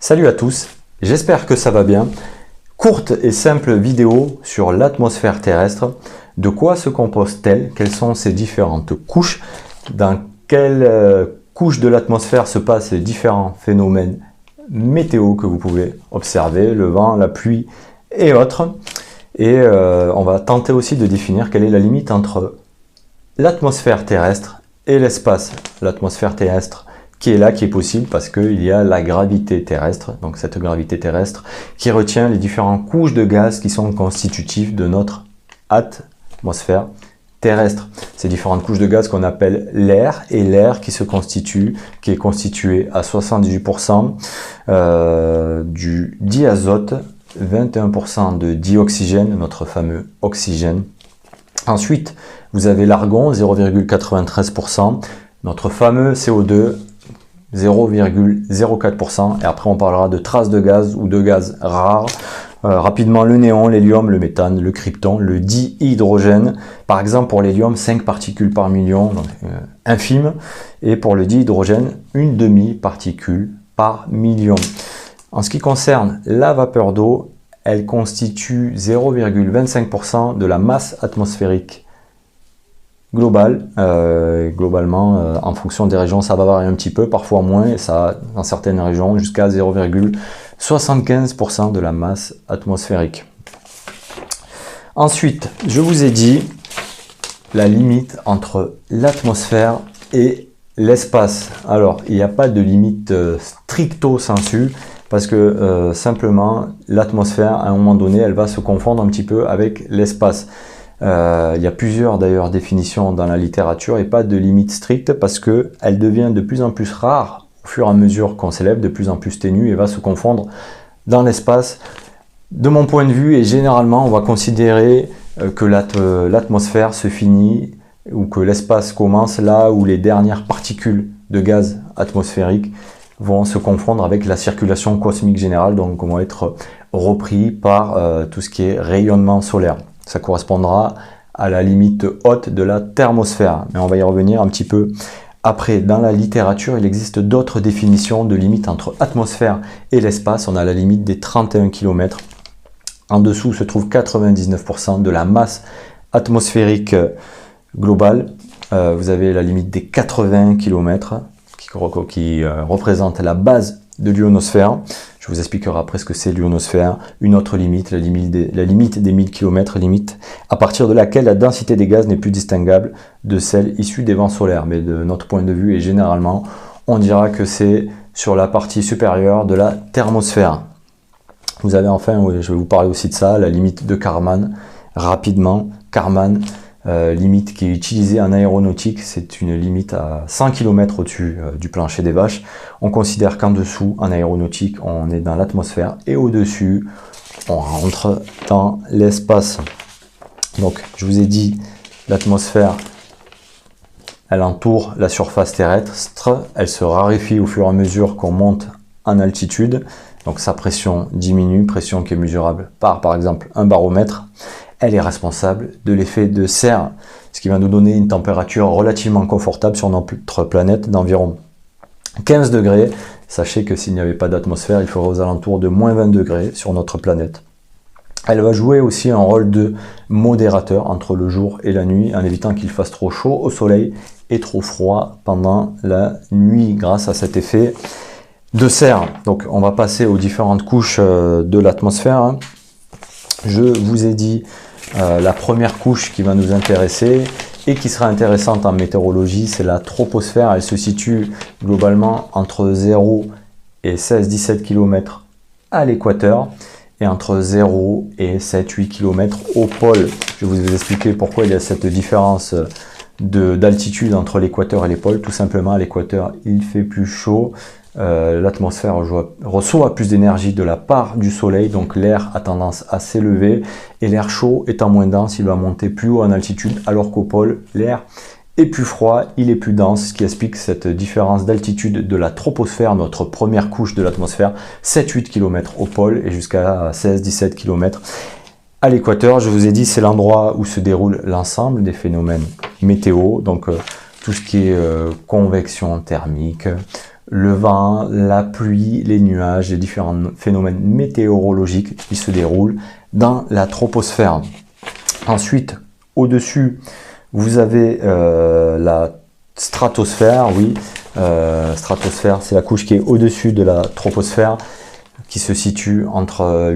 Salut à tous, j'espère que ça va bien. Courte et simple vidéo sur l'atmosphère terrestre. De quoi se compose-t-elle? Quelles sont ses différentes couches? Dans quelle couche de l'atmosphère se passent les différents phénomènes météo que vous pouvez observer, le vent, la pluie et autres. Et on va tenter aussi de définir quelle est la limite entre l'atmosphère terrestre et l'espace. L'atmosphère terrestre qui est là, qui est possible parce qu'il y a la gravité terrestre, donc cette gravité terrestre qui retient les différentes couches de gaz qui sont constitutives de notre atmosphère terrestre. Ces différentes couches de gaz qu'on appelle l'air, et l'air qui est constitué à 78% du diazote, 21% de dioxygène, notre fameux oxygène. Ensuite, vous avez l'argon, 0,93%, notre fameux CO2, 0,04%, et après on parlera de traces de gaz ou de gaz rares. Rapidement, le néon, l'hélium, le méthane, le krypton, le dihydrogène. Par exemple, pour l'hélium, 5 particules par million, donc infime, et pour le dihydrogène, une demi-particule par million. En ce qui concerne la vapeur d'eau, elle constitue 0,25% de la masse atmosphérique globale. Globalement, en fonction des régions, ça va varier un petit peu, parfois moins, et ça, dans certaines régions, jusqu'à 0,75% de la masse atmosphérique. Ensuite, je vous ai dit la limite entre l'atmosphère et l'espace. Alors, il n'y a pas de limite stricto sensu, parce que simplement, l'atmosphère, à un moment donné, elle va se confondre un petit peu avec l'espace. Il y a plusieurs d'ailleurs définitions dans la littérature et pas de limite stricte parce qu'elle devient de plus en plus rare au fur et à mesure qu'on s'élève, de plus en plus ténue et va se confondre dans l'espace. De mon point de vue, et généralement, on va considérer que l'atmosphère se finit ou que l'espace commence là où les dernières particules de gaz atmosphérique vont se confondre avec la circulation cosmique générale, donc vont être repris par tout ce qui est rayonnement solaire. Ça correspondra à la limite haute de la thermosphère, mais on va y revenir un petit peu après. Dans la littérature, il existe d'autres définitions de limite entre atmosphère et l'espace. On a la limite des 31 km. En dessous se trouve 99% de la masse atmosphérique globale. Vous avez la limite des 80 km qui représente la base de l'ionosphère. Je vous expliquerai après ce que c'est l'ionosphère. Une autre limite, la limite des 1000 km, limite à partir de laquelle la densité des gaz n'est plus distinguable de celle issue des vents solaires. Mais de notre point de vue, et généralement, on dira que c'est sur la partie supérieure de la thermosphère. Vous avez enfin, je vais vous parler aussi de ça, la limite de Kármán. Rapidement, Kármán, limite qui est utilisée en aéronautique, c'est une limite à 100 km au-dessus du plancher des vaches. On considère qu'en dessous, en aéronautique, on est dans l'atmosphère et au-dessus, on rentre dans l'espace. Donc, je vous ai dit, l'atmosphère, elle entoure la surface terrestre, elle se raréfie au fur et à mesure qu'on monte en altitude. Donc, sa pression diminue, pression qui est mesurable par exemple, un baromètre. Elle est responsable de l'effet de serre, ce qui va nous donner une température relativement confortable sur notre planète d'environ 15 degrés. Sachez que s'il n'y avait pas d'atmosphère, il faudrait aux alentours de moins 20 degrés sur notre planète. Elle va jouer aussi un rôle de modérateur entre le jour et la nuit, en évitant qu'il fasse trop chaud au soleil et trop froid pendant la nuit, grâce à cet effet de serre. Donc on va passer aux différentes couches de l'atmosphère. Je vous ai dit la première couche qui va nous intéresser et qui sera intéressante en météorologie, c'est la troposphère. Elle se situe globalement entre 0 et 16-17 km à l'équateur et entre 0 et 7-8 km au pôle. Je vais vous expliquer pourquoi il y a cette différence d'altitude entre l'équateur et les pôles. Tout simplement, à l'équateur, il fait plus chaud. L'atmosphère reçoit plus d'énergie de la part du soleil, donc l'air a tendance à s'élever et l'air chaud étant moins dense, il va monter plus haut en altitude, alors qu'au pôle, l'air est plus froid, il est plus dense, ce qui explique cette différence d'altitude de la troposphère, notre première couche de l'atmosphère, 7-8 km au pôle et jusqu'à 16-17 km à l'équateur. Je vous ai dit, c'est l'endroit où se déroule l'ensemble des phénomènes météo, donc tout ce qui est convection thermique, le vent, la pluie, les nuages, les différents phénomènes météorologiques qui se déroulent dans la troposphère. Ensuite, au-dessus, vous avez la stratosphère. Oui, stratosphère, c'est la couche qui est au-dessus de la troposphère, qui se situe entre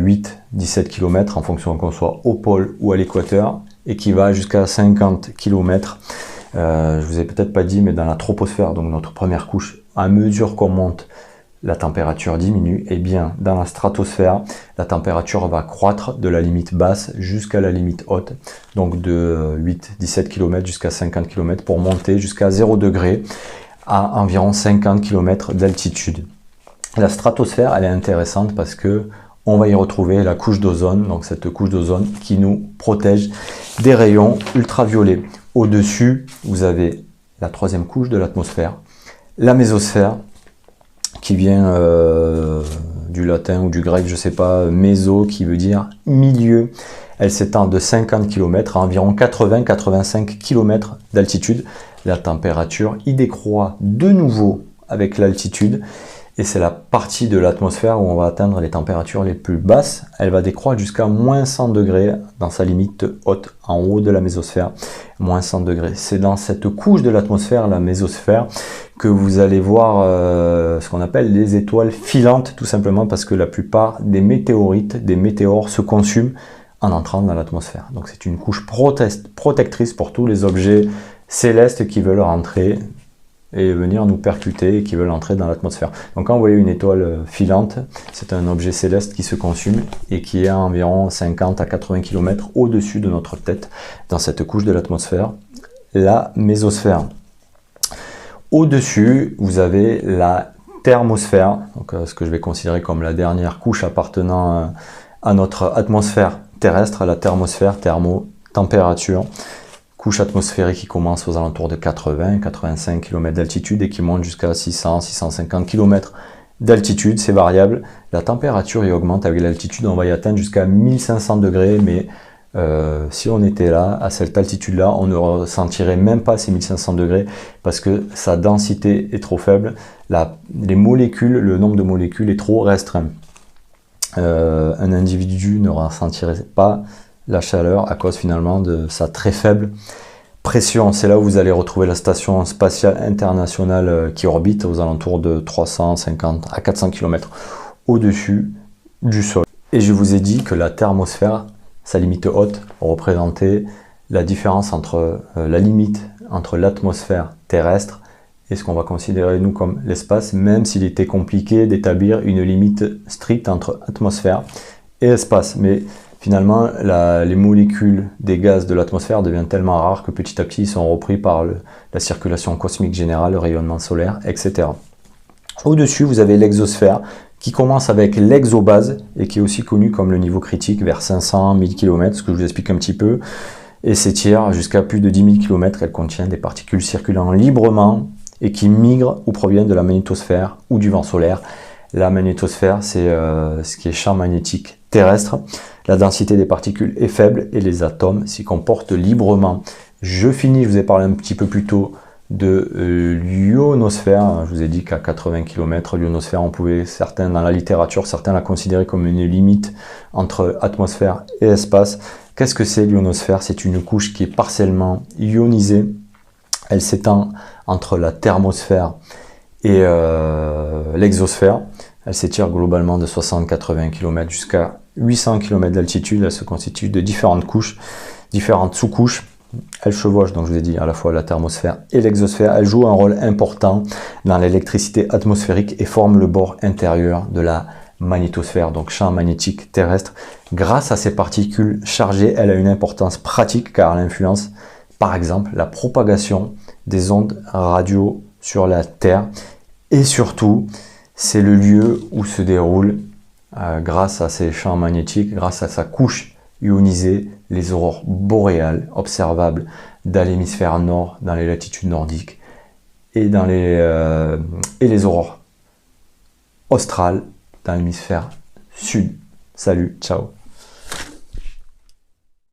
8-17 km en fonction qu'on soit au pôle ou à l'équateur, et qui va jusqu'à 50 km. Je vous ai peut-être pas dit, mais dans la troposphère, donc notre première couche, à mesure qu'on monte, la température diminue. Et bien dans la stratosphère, la température va croître de la limite basse jusqu'à la limite haute, donc de 8-17 km jusqu'à 50 km, pour monter jusqu'à 0 degré à environ 50 km d'altitude. La stratosphère, elle est intéressante parce que on va y retrouver la couche d'ozone, donc cette couche d'ozone qui nous protège des rayons ultraviolets. Au-dessus, vous avez la troisième couche de l'atmosphère, la mésosphère, qui vient du latin ou du grec, je ne sais pas, méso, qui veut dire milieu. Elle s'étend de 50 km à environ 80-85 km d'altitude. La température y décroît de nouveau avec l'altitude. Et c'est la partie de l'atmosphère où on va atteindre les températures les plus basses. Elle va décroître jusqu'à moins 100 degrés dans sa limite haute, en haut de la mésosphère, moins 100 degrés. C'est dans cette couche de l'atmosphère, la mésosphère, que vous allez voir ce qu'on appelle les étoiles filantes, tout simplement parce que la plupart des météorites, des météores se consument en entrant dans l'atmosphère. Donc c'est une couche protectrice pour tous les objets célestes qui veulent rentrer et venir nous percuter et qui veulent entrer dans l'atmosphère. Donc quand vous voyez une étoile filante, c'est un objet céleste qui se consume et qui est à environ 50 à 80 km au-dessus de notre tête dans cette couche de l'atmosphère, la mésosphère. Au-dessus, vous avez la thermosphère, donc ce que je vais considérer comme la dernière couche appartenant à notre atmosphère terrestre, la thermosphère, température. Couche atmosphérique qui commence aux alentours de 80-85 km d'altitude et qui monte jusqu'à 600-650 km d'altitude, c'est variable. La température y augmente avec l'altitude, on va y atteindre jusqu'à 1500 degrés, mais si on était là, à cette altitude-là, on ne ressentirait même pas ces 1500 degrés parce que sa densité est trop faible, les molécules, le nombre de molécules est trop restreint. Un individu ne ressentirait pas la chaleur à cause finalement de sa très faible pression. C'est là où vous allez retrouver la station spatiale internationale qui orbite aux alentours de 350 à 400 km au-dessus du sol. Et je vous ai dit que la thermosphère, sa limite haute, représentait la différence entre la limite entre l'atmosphère terrestre et ce qu'on va considérer nous comme l'espace, même s'il était compliqué d'établir une limite stricte entre atmosphère et espace. Mais finalement, les molécules des gaz de l'atmosphère deviennent tellement rares que petit à petit, ils sont repris par la circulation cosmique générale, le rayonnement solaire, etc. Au-dessus, vous avez l'exosphère qui commence avec l'exobase et qui est aussi connu comme le niveau critique vers 500-1000 km, ce que je vous explique un petit peu, et s'étire jusqu'à plus de 10 000 km. Elle contient des particules circulant librement et qui migrent ou proviennent de la magnétosphère ou du vent solaire. La magnétosphère, c'est ce qui est champ magnétique terrestre. La densité des particules est faible et les atomes s'y comportent librement. Je finis, je vous ai parlé un petit peu plus tôt de l'ionosphère. Je vous ai dit qu'à 80 km, l'ionosphère, on pouvait, certains dans la littérature, certains la considérer comme une limite entre atmosphère et espace. Qu'est-ce que c'est l'ionosphère? C'est une couche qui est partiellement ionisée. Elle s'étend entre la thermosphère et l'exosphère. Elle s'étire globalement de 60-80 km jusqu'à 800 km d'altitude. Elle se constitue de différentes couches, différentes sous-couches. Elle chevauche, donc je vous ai dit, à la fois la thermosphère et l'exosphère. Elle joue un rôle important dans l'électricité atmosphérique et forme le bord intérieur de la magnétosphère, donc champ magnétique terrestre. Grâce à ces particules chargées, elle a une importance pratique car elle influence, par exemple, la propagation des ondes radio sur la Terre. Et surtout, c'est le lieu où se déroule, grâce à ces champs magnétiques, grâce à sa couche ionisée, les aurores boréales observables dans l'hémisphère nord, dans les latitudes nordiques, et les aurores australes dans l'hémisphère sud. Salut, ciao.